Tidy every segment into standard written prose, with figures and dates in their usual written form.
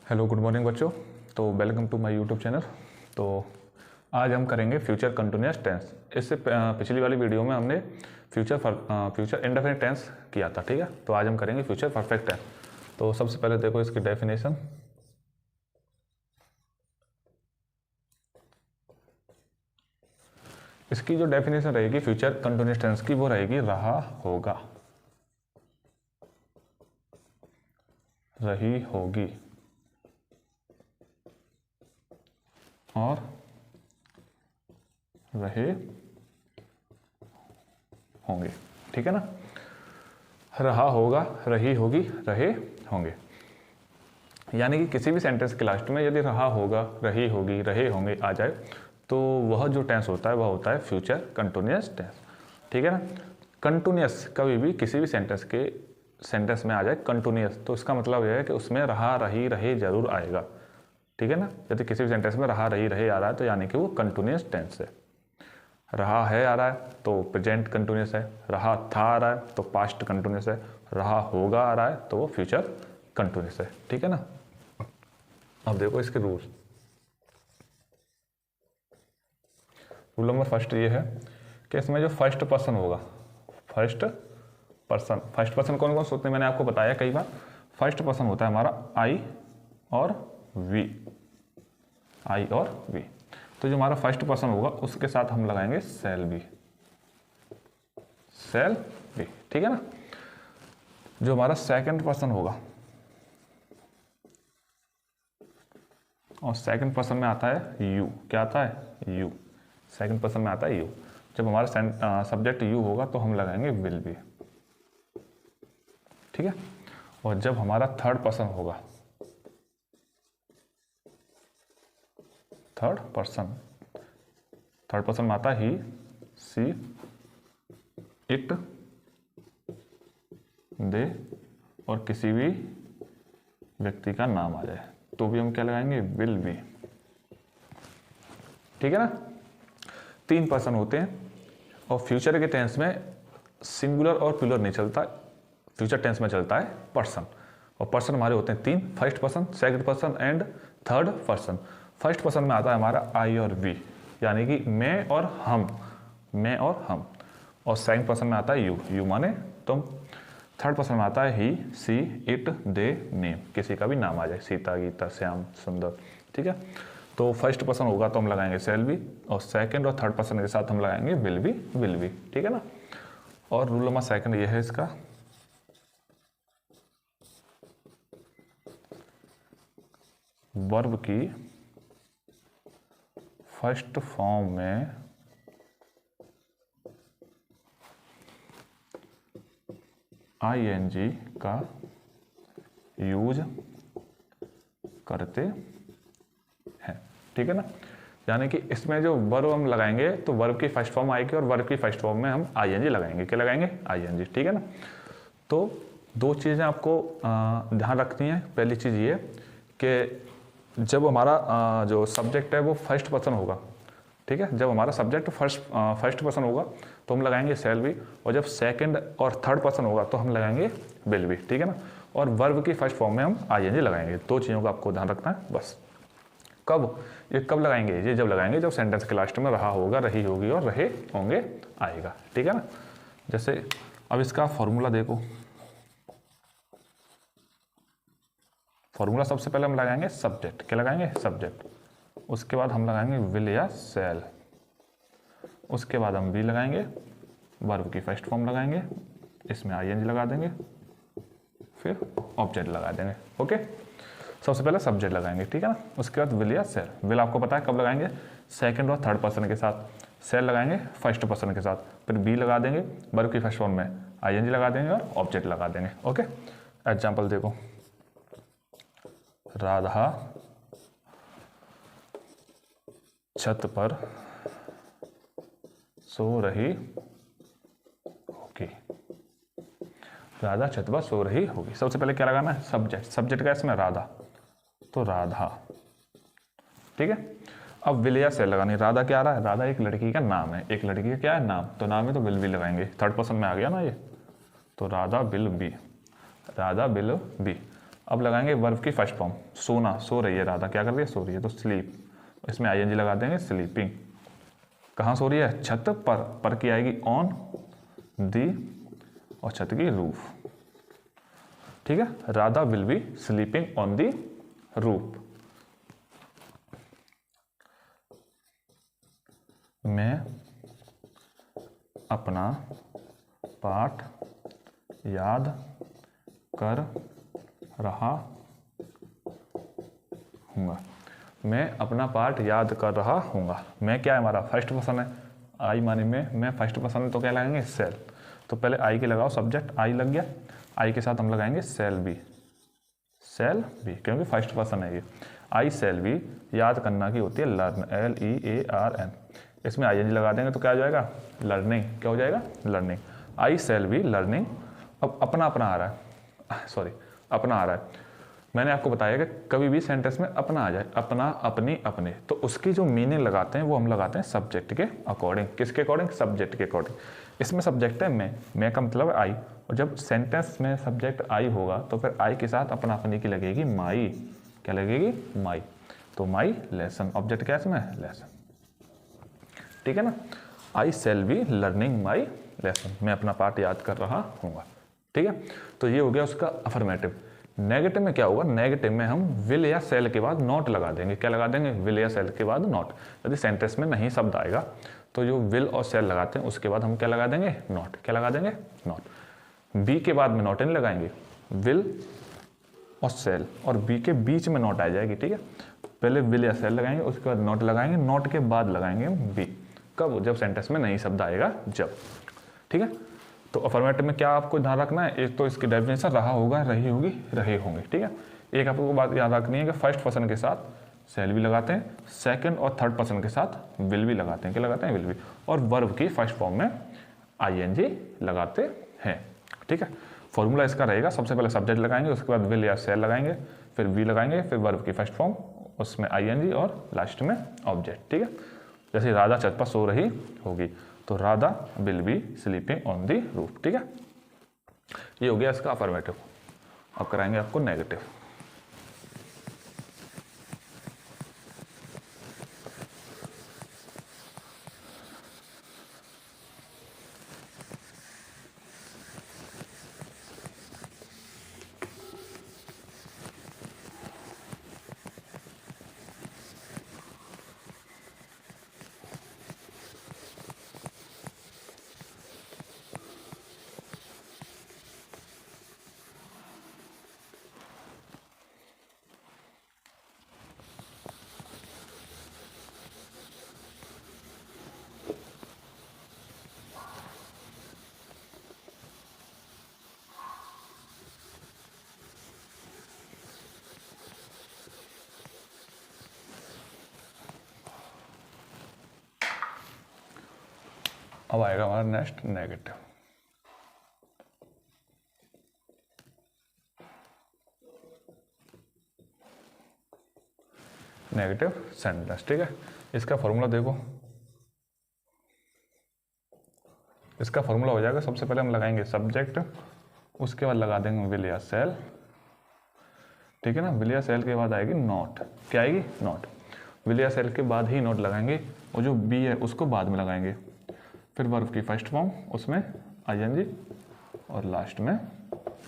Hello good morning बच्चों। तो welcome to my YouTube channel. तो आज हम करेंगे फ्यूचर कंटिन्यूअस टेंस। इससे पिछली वाली वीडियो में हमने फ्यूचर इंडेफिनिट टेंस किया था, ठीक है। तो आज हम करेंगे फ्यूचर परफेक्ट टेंस। तो सबसे पहले देखो इसकी डेफिनेशन। इसकी जो डेफिनेशन रहेगी फ्यूचर कंटिन्यूअस टेंस की, वो रहेगी रहा होगा, रही होगी और रहे होंगे, ठीक है ना। रहा होगा, रही होगी, रहे होंगे। यानी कि किसी भी सेंटेंस के लास्ट में यदि रहा होगा, रही होगी, रहे होंगे आ जाए तो वह जो टेंस होता है वह होता है फ्यूचर कंटिन्यूअस टेंस, ठीक है ना। कंटिन्यूअस कभी भी किसी भी सेंटेंस में आ जाए कंटिन्यूअस, तो इसका मतलब यह है कि उसमें रहा, रही, रहे जरूर आएगा, ठीक है ना। यदि किसी भी सेंटेंस में रहा, रही, रहे आ रहा है तो यानी कि वो कंटिन्यूअस टेंस है। रहा है आ रहा है तो प्रेजेंट कंटिन्यूअस है, रहा था आ रहा है तो पास्ट कंटिन्यूअस है, रहा होगा आ रहा है तो वो फ्यूचर कंटिन्यूअस है, ठीक है ना। अब देखो इसके रूल नंबर फर्स्ट ये है कि इसमें जो फर्स्ट पर्सन होगा, फर्स्ट पर्सन कौन कौन से होते हैं मैंने आपको बताया कई बार। फर्स्ट पर्सन होता है हमारा आई और वी, आई और वी। तो जो हमारा फर्स्ट पर्सन होगा उसके साथ हम लगाएंगे शैल बी, शैल बी, ठीक है ना। जो हमारा सेकंड पर्सन होगा, और सेकंड पर्सन में आता है यू, क्या आता है यू, सेकंड पर्सन में आता है यू। जब हमारा सब्जेक्ट यू होगा तो हम लगाएंगे विल बी, ठीक है। और जब हमारा थर्ड पर्सन होगा, थर्ड पर्सन में आता ही, सी, इट, दे और किसी भी व्यक्ति का नाम आ जाए तो भी हम क्या लगाएंगे विल बी, ठीक है ना। तीन पर्सन होते हैं और फ्यूचर के टेंस में सिंगुलर और प्लूरल नहीं चलता, फ्यूचर टेंस में चलता है पर्सन। और पर्सन हमारे होते हैं तीन, first person, second person and third person. First person में आता है हमारा आई और वी, यानी कि मैं और हम, मैं और हम। और सेकंड पर्सन में आता है यू, यू माने तुम। थर्ड पर्सन में आता है ही, सी, इट, दे, नेम, किसी का भी नाम आ जाए, सीता, गीता, श्याम, सुंदर, ठीक है। तो फर्स्ट पर्सन होगा तो हम लगाएंगे शैल बी, और सेकंड और थर्ड पर्सन के साथ हम लगाएंगे विल बी, ठीक है ना। और रूल नंबर सेकंड ये है इसका, वर्ब की फर्स्ट फॉर्म में आईएनजी का यूज करते हैं, ठीक है ना। यानी कि इसमें जो वर्ब हम लगाएंगे तो वर्ब की फर्स्ट फॉर्म आएगी और वर्ब की फर्स्ट फॉर्म में हम आईएनजी लगाएंगे, क्या लगाएंगे आईएनजी, ठीक है ना। तो दो चीज़ें आपको ध्यान रखनी है। पहली चीज़ ये कि जब हमारा जो सब्जेक्ट है वो फर्स्ट पर्सन होगा, ठीक है, जब हमारा सब्जेक्ट फर्स्ट पर्सन होगा तो हम लगाएंगे शैल बी, और जब सेकंड और थर्ड पर्सन होगा तो हम लगाएंगे विल बी, ठीक है ना। और वर्ब की फर्स्ट फॉर्म में हम आईएनजी लगाएंगे। दो चीज़ों का आपको ध्यान रखना है बस। ये कब लगाएंगे, ये जब लगाएंगे जब सेंटेंस के लास्ट में रहा होगा, रही होगी और रहे होंगे आएगा, ठीक है ना। जैसे अब इसका फॉर्मूला देखो, फॉर्मूला सबसे पहले हम लगाएंगे सब्जेक्ट, क्या लगाएंगे सब्जेक्ट, उसके बाद हम लगाएंगे विल या शैल, उसके बाद हम बी लगाएंगे, वर्ब की फर्स्ट फॉर्म लगाएंगे, इसमें आईएनजी लगा देंगे, फिर ऑब्जेक्ट लगा देंगे, ओके। सबसे पहले सब्जेक्ट लगाएंगे, ठीक है ना। उसके बाद विल या शैल, विल आपको पता है कब लगाएंगे, सेकंड और थर्ड पर्सन के साथ, शैल लगाएंगे फर्स्ट पर्सन के साथ, फिर बी लगा देंगे, वर्ब की फर्स्ट फॉर्म में आईएनजी लगा देंगे और ऑब्जेक्ट लगा देंगे, ओके। एग्जाम्पल देखो, राधा छत पर सो रही होगी, राधा छत पर सो रही होगी। सबसे पहले क्या लगाना है सब्जेक्ट, सब्जेक्ट का इसमें राधा, तो राधा, ठीक है। अब विल या शैल लगानी, राधा क्या आ रहा है, राधा एक लड़की का नाम है, एक लड़की का क्या है नाम, तो नाम है तो विल बी लगाएंगे, थर्ड पर्सन में आ गया ना ये, तो Radha will be, Radha will be. अब लगाएंगे वर्ब की फर्स्ट फॉर्म, सोना, सो रही है राधा, क्या कर रही है, सो रही है, तो स्लीप, इसमें आईएनजी लगा देंगे, स्लीपिंग। कहाँ सो रही है, छत पर की आएगी ऑन दी और छत की रूफ, ठीक है। Radha will be sleeping on the roof. मैं अपना पाठ याद कर रहा हूँगा। मैं अपना पाठ याद कर रहा हूँगा। मैं क्या है, हमारा फर्स्ट पर्सन है, आई माने मैं फर्स्ट पर्सन है, तो क्या लगाएंगे, सेल। तो पहले आई के लगाओ, सब्जेक्ट आई लग गया, आई के साथ हम लगाएंगे सेल बी, सेल बी, क्योंकि फर्स्ट पर्सन है ये। आई सेल बी, याद करना की होती है लर्न, LEARN, इसमें आईएनजी लगा देंगे तो क्या हो जाएगा, लर्निंग, क्या हो जाएगा, learning. I shall be learning. अब अपना आ रहा है, सॉरी अपना आ रहा है। मैंने आपको बताया कि कभी भी सेंटेंस में अपना आ जाए, अपना, अपनी, अपने, तो उसकी जो मीनिंग लगाते हैं वो हम लगाते हैं सब्जेक्ट के अकॉर्डिंग। किसके अकॉर्डिंग, सब्जेक्ट के अकॉर्डिंग। इसमें सब्जेक्ट है मैं का मतलब है आई, और जब सेंटेंस में सब्जेक्ट आई होगा तो फिर आई के साथ अपना अपनी की लगेगी माई, क्या लगेगी, माई। तो माई लेसन, ऑब्जेक्ट क्या है इसमें, लेसन, ठीक है ना। I shall be learning my lesson, मैं अपना पाठ याद कर रहा हूँगा, ठीक है। तो ये हो गया उसका अफर्मेटिव। नेगेटिव में क्या होगा, नेगेटिव में हम विल या सेल के बाद नॉट लगा देंगे, क्या लगा देंगे, विल या सेल के बाद नॉट। यदि सेंटेंस में नहीं शब्द आएगा तो जो विल और सेल लगाते हैं उसके बाद हम क्या लगा देंगे, नॉट, क्या लगा देंगे, नॉट। बी के बाद में नॉट नहीं लगाएंगे, विल और सेल और बी के बीच में नॉट आ जाएगी, ठीक है। पहले विल या सेल लगाएंगे, उसके बाद नॉट लगाएंगे, नॉट के बाद लगाएंगे बी, कब, जब सेंटेंस में नहीं शब्द आएगा जब, ठीक है। तो अफर्मेटिव में क्या आपको ध्यान रखना है, एक तो इसकी डेफिनेशन रहा होगा, रही होगी, रहे होंगे, ठीक है। एक आपको बात याद रखनी है कि फर्स्ट पर्सन के साथ सेल भी लगाते हैं, सेकंड और थर्ड पर्सन के साथ विल भी लगाते हैं, क्या लगाते हैं, विल भी, और वर्ब की फर्स्ट फॉर्म में आईएनजी लगाते हैं, ठीक है। फॉर्मूला इसका रहेगा, सबसे पहले सब्जेक्ट लगाएंगे, उसके बाद विल या सेल लगाएंगे, फिर वी लगाएंगे, फिर वर्ब की फर्स्ट फॉर्म, उसमें आईएनजी और लास्ट में ऑब्जेक्ट, ठीक है। जैसे राधा छत पर सो रही होगी तो Radha will be sleeping on the roof, ठीक है। ये हो गया इसका अफर्मेटिव। अब कराएंगे आपको नेगेटिव। अब आएगा हमारा नेक्स्ट नेगेटिव। नेगेटिव सेंटेंस, ठीक है। इसका फॉर्मूला देखो, इसका फॉर्मूला हो जाएगा, सबसे पहले हम लगाएंगे सब्जेक्ट, उसके बाद लगा देंगे विल या सेल, ठीक है ना। विल या सेल के बाद आएगी नॉट, क्या आएगी, नॉट। विल या सेल के बाद ही नॉट लगाएंगे, और जो बी है उसको बाद में लगाएंगे, फिर वर्ब की फर्स्ट फॉर्म, उसमें आईएनजी और लास्ट में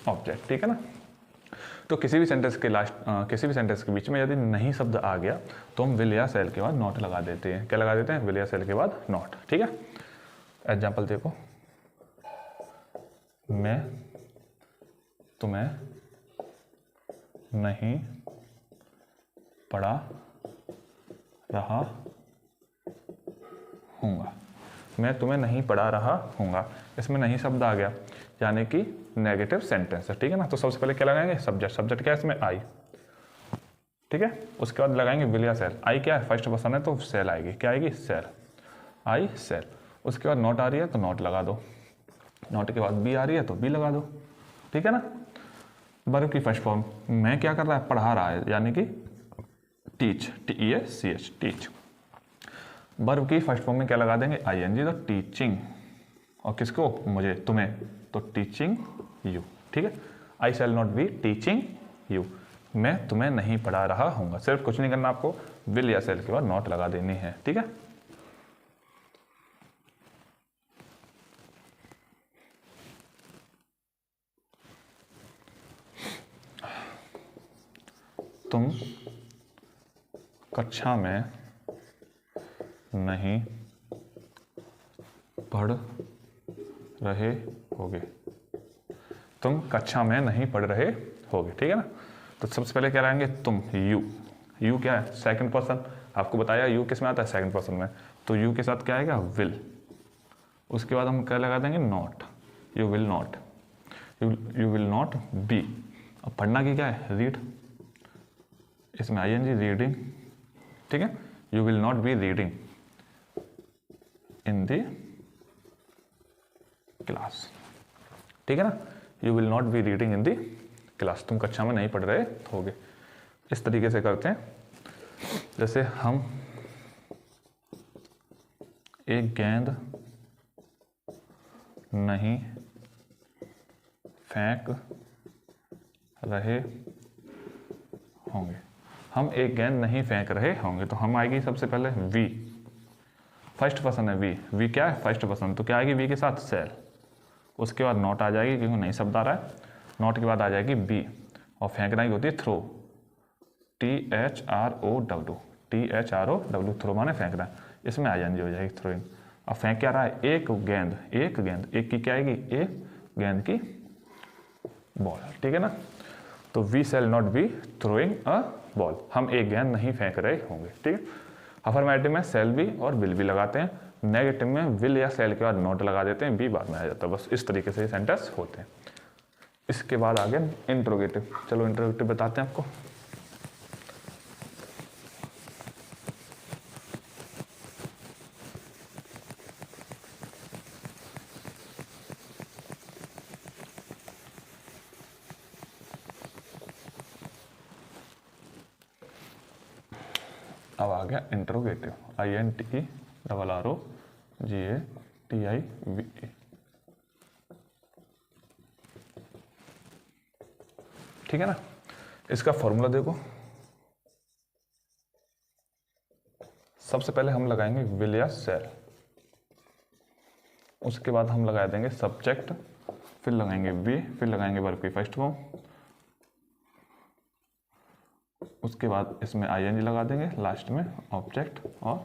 ऑब्जेक्ट, ठीक है ना। तो किसी भी सेंटेंस के किसी भी सेंटेंस के बीच में यदि नहीं शब्द आ गया तो हम विल या सेल के बाद नॉट लगा देते हैं, क्या लगा देते हैं, विल या सेल के बाद नॉट, ठीक है। एग्जाम्पल देखो, मैं तुम्हें नहीं पढ़ा रहा हूँगा, मैं तुम्हें नहीं पढ़ा रहा हूँगा, इसमें नहीं शब्द आ गया, यानी कि नेगेटिव सेंटेंस है, ठीक है ना। तो सबसे पहले क्या लगाएंगे, सब्जेक्ट, सब्जेक्ट क्या है इसमें, आई, ठीक है। उसके बाद लगाएंगे विल या सेल, आई क्या है, फर्स्ट पर्सन है तो सेल आएगी, क्या आएगी, सेल, आई सेल। उसके बाद नॉट आ रही है तो नॉट लगा दो, नॉट के बाद बी आ रही है तो बी लगा दो, ठीक है ना। वर्ब की फर्स्ट फॉर्म, मैं क्या कर रहा है, पढ़ा रहा है, यानी कि टीच, TEACH, टीच। वर्ब की फर्स्ट फॉर्म में क्या लगा देंगे, आईएनजी, तो टीचिंग, और किसको, मुझे, तुम्हें, तो टीचिंग यू, ठीक है। I shall not be teaching you, मैं तुम्हें नहीं पढ़ा रहा हूँगा। सिर्फ कुछ नहीं करना आपको, विल या सेल के बाद नॉट लगा देनी है, ठीक है। तुम कक्षा में नहीं पढ़ रहे होगे, तुम कक्षा में नहीं पढ़ रहे होगे, ठीक है ना। तो सबसे पहले क्या लाएंगे, तुम, यू क्या है, सेकंड पर्सन, आपको बताया यू किस में आता है, सेकंड पर्सन में, तो यू के साथ क्या आएगा, विल। उसके बाद हम क्या लगा देंगे, not, you will not, you will not be. अब पढ़ना की क्या है, रीड, इसमें आईएनजी, रीडिंग, ठीक है। You will not be reading in the class, ठीक है ना। You will not be reading in the class, तुम कक्षा में नहीं पढ़ रहे होगे। इस तरीके से करते हैं, जैसे हम एक गेंद नहीं फेंक रहे होंगे, हम एक गेंद नहीं फेंक रहे होंगे, तो हम आएगी सबसे पहले वी, फर्स्ट पर्सन है वी क्या है, फर्स्ट पर्सन, तो क्या आएगी वी के साथ सेल। उसके बाद नॉट आ जाएगी क्योंकि नई शब्द आ रहा है, नॉट के बाद आ जाएगी बी, और फेंकना की होती है थ्रो, THROW, थ्रो माने फेंकना, इसमें आ जाएंगे हो जाएगी थ्रोइंग। अब फेंक क्या रहा है, एक गेंद, एक की क्या आएगी, एक गेंद की बॉल, ठीक है ना। तो we shall not be throwing a ball, हम एक गेंद नहीं फेंक रहे होंगे, ठीक है। अफर्मेटिव में शैल बी और विल भी लगाते हैं, नेगेटिव में विल या शैल के बाद नॉट लगा देते हैं, बी बाद में आ जाता है। बस इस तरीके से ये सेंटेंस होते हैं। इसके बाद आगे इंट्रोगेटिव, चलो इंट्रोगेटिव बताते हैं आपको। अब आ गया इंट्रोगेटिव, INTERROGATIVE, ठीक है ना। इसका फॉर्मूला देखो, सबसे पहले हम लगाएंगे विल या शैल, उसके बाद हम लगा देंगे सब्जेक्ट, फिर लगाएंगे बी, फिर लगाएंगे वर्ब की फर्स्ट फॉर्म, उसके बाद इसमें ING लगा देंगे, लास्ट में ऑब्जेक्ट और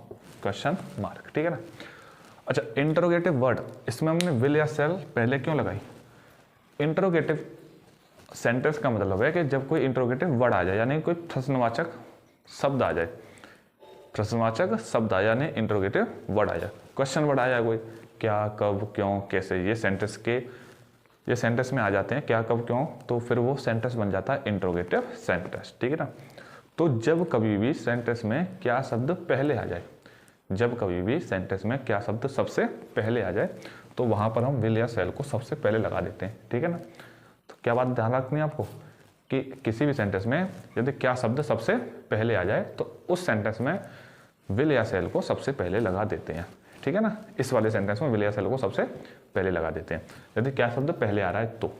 क्वेश्चन मार्क, ठीक है ना। अच्छा, इंटरोगेटिव वर्ड, इसमें हमने विल या शैल पहले क्यों लगाई, इंटरोगेटिव सेंटेंस का मतलब है कि जब कोई इंटरोगेटिव वर्ड आ जाए, यानी कोई प्रश्नवाचक शब्द आ जाए, प्रश्नवाचक शब्द आ जाए यानी इंटरोगेटिव वर्ड आ जाए, क्वेश्चन वर्ड आ जाए कोई, क्या, कब, क्यों, कैसे, ये सेंटेंस में आ जाते हैं, क्या, कब, क्यों, तो फिर वो सेंटेंस बन जाता है इंटरोगेटिव सेंटेंस, ठीक है ना। तो जब कभी भी सेंटेंस में क्या शब्द पहले आ जाए, जब कभी भी सेंटेंस में क्या शब्द सबसे पहले आ जाए, तो वहां पर हम विल या शैल को सबसे पहले लगा देते हैं, ठीक है ना। तो क्या बात ध्यान रखनी है आपको कि किसी भी सेंटेंस में यदि क्या शब्द सबसे पहले आ जाए तो उस सेंटेंस में विल या शैल को सबसे पहले लगा देते हैं, ठीक है ना। इस वाले सेंटेंस में विल या शैल को सबसे पहले लगा देते हैं। यदि क्या शब्द पहले आ रहा है तो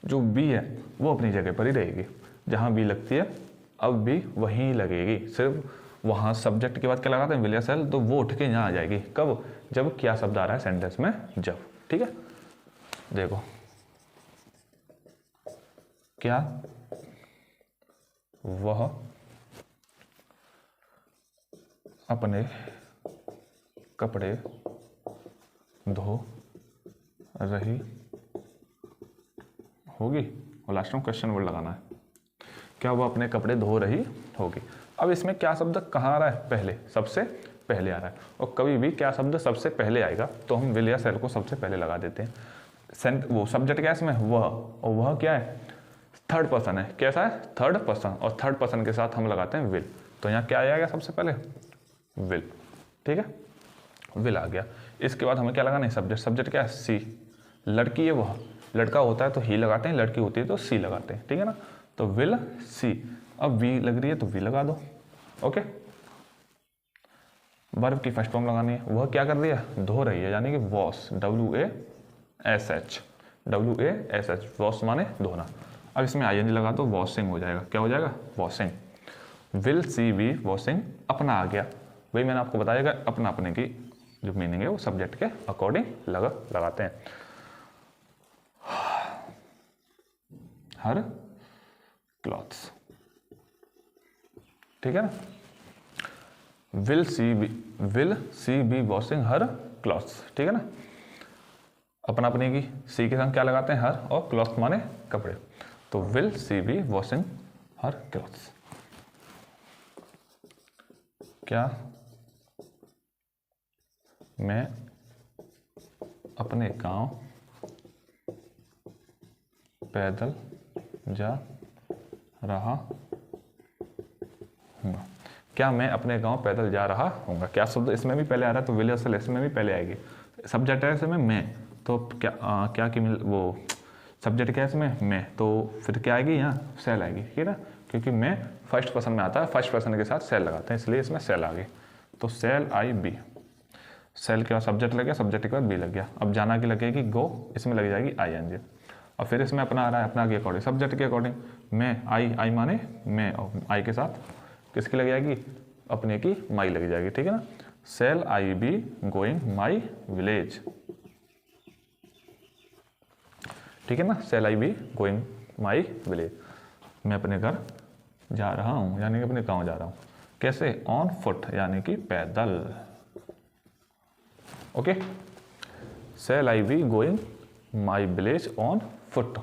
जो बी है वो अपनी जगह पर ही रहेगी, जहां बी लगती है अब भी वहीं लगेगी, सिर्फ वहां सब्जेक्ट के बाद क्या लगाते हैं विल या शैल, तो वो उठ के यहाँ आ जाएगी, कब, जब क्या शब्द आ रहा है सेंटेंस में, जब, ठीक है। देखो, क्या वह अपने कपड़े धो रही होगी, और लास्ट में क्वेश्चन वर्ड लगाना है, क्या वो अपने कपड़े धो रही होगी। अब इसमें क्या शब्द कहाँ आ रहा है, पहले, सबसे पहले आ रहा है, और कभी भी क्या शब्द सबसे पहले आएगा तो हम विल या शैल को सबसे पहले लगा देते हैं। वो सब्जेक्ट क्या है इसमें, वह, और वह क्या है, थर्ड पर्सन है, कैसा है, थर्ड पर्सन, और थर्ड पर्सन के साथ हम लगाते हैं विल, तो यहाँ क्या आएगा सबसे पहले, विल, ठीक है, विल आ गया। इसके बाद हमें क्या लगाना है, सब्जेक्ट, सब्जेक्ट क्या है, सी, लड़की है वह, लड़का होता है तो ही लगाते हैं, लड़की होती है तो सी लगाते हैं, ठीक है ना। तो विल सी, अब वी लग रही है तो वी लगा दो, ओके। वर्ब की फर्स्ट फॉर्म लगानी है, वह क्या कर रही है, धो रही है, यानी कि वॉश, WASH, वॉश माने धोना। अब इसमें आईएनजी लगा तो वॉशिंग हो जाएगा, क्या हो जाएगा, washing. Will she be washing, अपना आ गया, वही मैंने आपको बताया कि अपना अपने की जो मीनिंग है वो सब्जेक्ट के अकॉर्डिंग लगाते हैं। हर क्लॉथ्स, ठीक है ना। Will she be washing her clothes, ठीक है ना। अपना अपने की सी के साथ क्या लगाते हैं, हर, और क्लॉथ माने कपड़े, तो will she be washing her clothes. क्या मैं अपने गांव पैदल जा रहा हूँगा। क्या मैं अपने गांव पैदल जा रहा हूँगा, क्या शब्द इसमें भी पहले आ रहा है, तो विल असल इसमें भी पहले आएगी। सब्जेक्ट है इसमें मैं, तो क्या कि वो सब्जेक्ट क्या है इसमें, मैं, तो फिर क्या आएगी, यहाँ सेल आएगी, ठीक है ना, क्योंकि मैं फर्स्ट पर्सन में आता है, फर्स्ट पर्सन के साथ सेल लगाते हैं, इसलिए इसमें सेल आ गई। तो सेल आई बी, सेल के बाद सब्जेक्ट लग गया, सब्जेक्ट के बाद बी लग गया। अब जाना की लगेगी गो, इसमें लग जाएगी आई एन जी। और फिर इसमें अपना आ रहा है, अपना के अकॉर्डिंग, सब्जेक्ट के अकॉर्डिंग, मैं, आई माने मैं, और आई के साथ किसकी लग जाएगी, अपने की माई लग जाएगी, ठीक है ना। Shall I be going my village, ठीक है ना। Shall I be going my village, मैं अपने घर जा रहा हूँ, यानी कि अपने गांव जा रहा हूँ। कैसे, ऑन फुट, यानी कि पैदल। Okay, shall I be going my village on foot.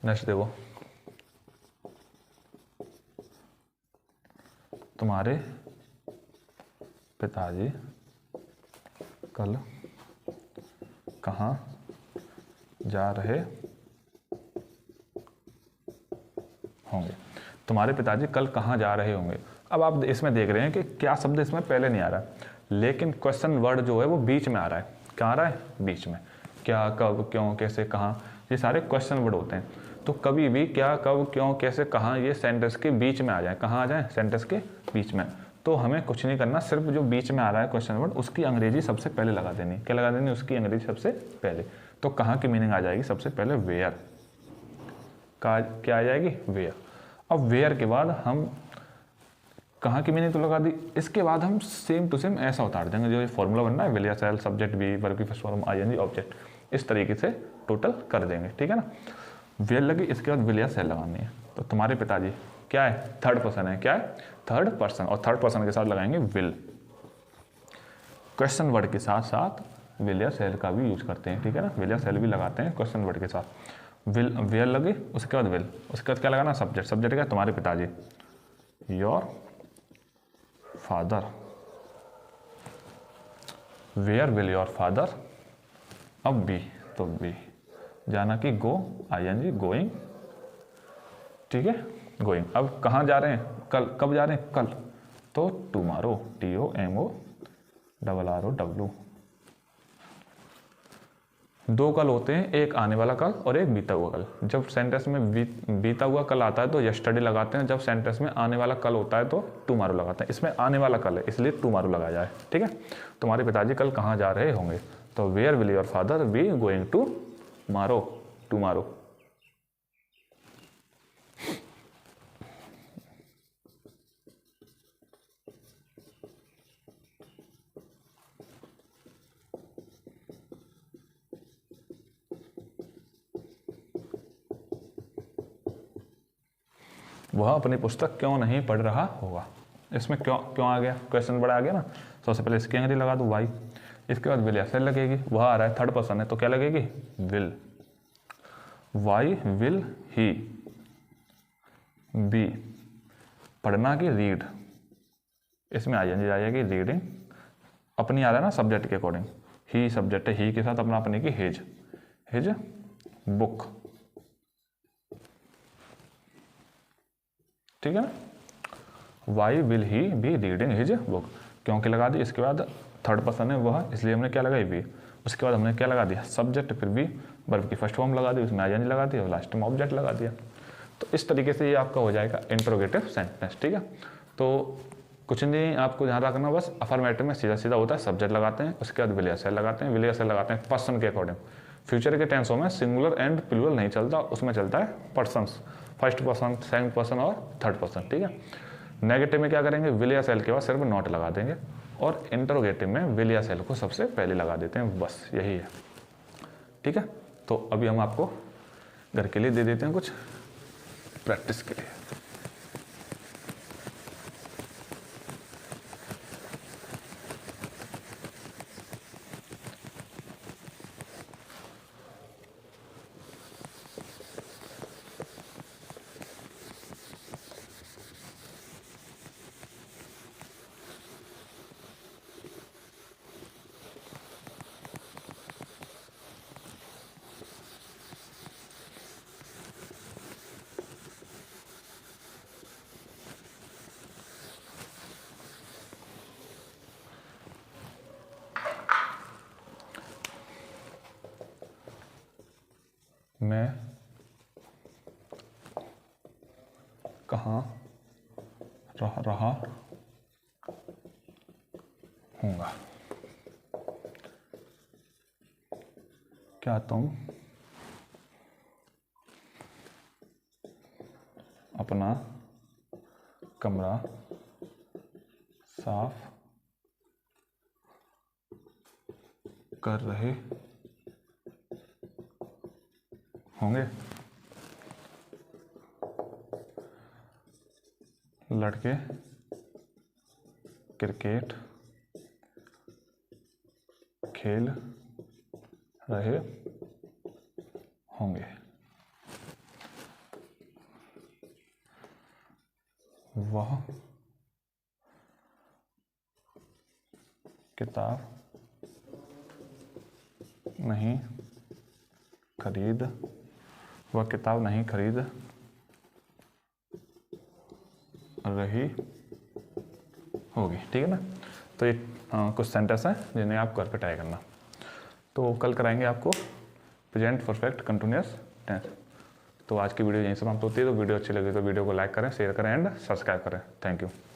Next देखो, तुम्हारे पिताजी कल कहाँ जा रहे होंगे। तुम्हारे पिताजी कल कहाँ जा रहे होंगे। अब आप इसमें देख रहे हैं कि क्या शब्द इसमें पहले नहीं आ रहा है, लेकिन क्वेश्चन वर्ड जो है वो बीच में आ रहा है। कहाँ आ रहा है, बीच में। क्या, कब, क्यों, कैसे, कहाँ, ये सारे क्वेश्चन वर्ड होते हैं। तो कभी भी क्या, कब, क्यों, कैसे, कहाँ, ये सेंटेंस के बीच में आ जाए। कहाँ आ जाए, सेंटेंस के बीच में। तो हमें कुछ नहीं करना, सिर्फ जो बीच में आ रहा है क्वेश्चन वर्ड, उसकी अंग्रेजी सबसे पहले लगा देनी। क्या लगा देनी, उसकी अंग्रेजी सबसे पहले। तो कहाँ की मीनिंग आ जाएगी सबसे पहले, वेयर का, क्या आ जाएगी, वेयर। अब वेयर के बाद हम कहाँ की मीनिंग तो लगा दी, इसके बाद हम सेम टू सेम ऐसा उतार देंगे जो ये फॉर्मूला बनना है, विल या सेल, सब्जेक्ट बी, वर्ब की फर्स्ट फॉर्म आईएनजी, ऑब्जेक्ट, इस तरीके से टोटल कर देंगे, ठीक है ना। वेयर लगी, इसके बाद विल या सेल लगानी है। तो तुम्हारे पिताजी क्या है, थर्ड पर्सन है, क्या है, थर्ड पर्सन, और थर्ड पर्सन के साथ लगाएंगे विल। क्वेश्चन वर्ड के साथ साथ विल या सेल का भी यूज करते हैं, ठीक है ना, विल या सेल भी लगाते हैं क्वेश्चन वर्ड के साथ। विल, वेयर लगे, उसके बाद विल, उसके बाद क्या लगाना, सब्जेक्ट। सब्जेक्ट क्या, तुम्हारे पिताजी, your father. Where will your father. अब बी, तो बी, जाना कि गो, आईएनजी, गोइंग, ठीक है, गोइंग। अब कहाँ जा रहे हैं, कल, कब जा रहे हैं, कल, तो टुमारो, TOMORROW। दो कल होते हैं, एक आने वाला कल और एक बीता हुआ कल। जब सेंटेंस में बीता हुआ कल आता है तो यस्टरडे लगाते हैं, जब सेंटेंस में आने वाला कल होता है तो टुमारो लगाते हैं। इसमें आने वाला कल है इसलिए टुमारो लगाया जाए, ठीक है। तुम्हारे पिताजी कल कहाँ जा रहे होंगे, तो where will your father be going tomorrow, tomorrow. वह अपनी पुस्तक क्यों नहीं पढ़ रहा होगा। इसमें क्यों आ गया, क्वेश्चन बड़ा आ गया ना। सबसे पहले इसकी अंग्रेजी लगा दूँ, वाई। इसके बाद विल या सेल लगेगी, वह आ रहा है, थर्ड पर्सन है, तो क्या लगेगी, will. Why will he be, पढ़ना की रीड, इसमें आ जाएगी रीडिंग। अपनी आ रहा है ना सब्जेक्ट के अकॉर्डिंग, ही सब्जेक्ट है, ही के साथ अपना अपने की हिज बुक, ठीक है ना। Why will he be reading his book, क्योंकि लगा दी। इसके बाद थर्ड पर्सन है वह, इसलिए हमने क्या लगाई, बी। उसके बाद हमने क्या लगा दिया, सब्जेक्ट, फिर भी वर्ब की फर्स्ट फॉर्म लगा दी, उसमें आईएनजी लगा दिया और लास्ट में ऑब्जेक्ट लगा दिया। तो इस तरीके से ये आपका हो जाएगा इंट्रोगेटिव सेंटेंस, ठीक है। तो कुछ नहीं, आपको ध्यान रखना बस अफर्मेटिव में सीधा सीधा होता है, सब्जेक्ट लगाते हैं, उसके बाद विल या सेल लगाते हैं, विल या सेल लगाते हैं पर्सन के अकॉर्डिंग। फ्यूचर के टेंसों में सिंगुलर एंड प्लूरल नहीं चलता, उसमें चलता है persons, first person, second person और थर्ड पर्सन, ठीक है। नेगेटिव में क्या करेंगे, विल या सेल के बाद सिर्फ नॉट लगा देंगे, और इंटरोगेटिव में विल या सेल को सबसे पहले लगा देते हैं, बस यही है, ठीक है। तो अभी हम आपको घर के लिए दे देते हैं कुछ प्रैक्टिस के लिए। मैं कहाँ रह रहा हूँगा, क्या तुम अपना कमरा साफ कर रहे होंगे। लड़के क्रिकेट खेल रहे होंगे। वह किताब नहीं खरीद रही होगी, ठीक है ना। तो ये कुछ सेंटेंस हैं जिन्हें आप घर पे ट्राई करना। तो कल कराएंगे आपको प्रेजेंट परफेक्ट कंटिन्यूअस टेंस। तो आज की वीडियो यहीं समाप्त होती है। तो वीडियो अच्छी लगी तो वीडियो को लाइक करें, शेयर करें एंड सब्सक्राइब करें। Thank you.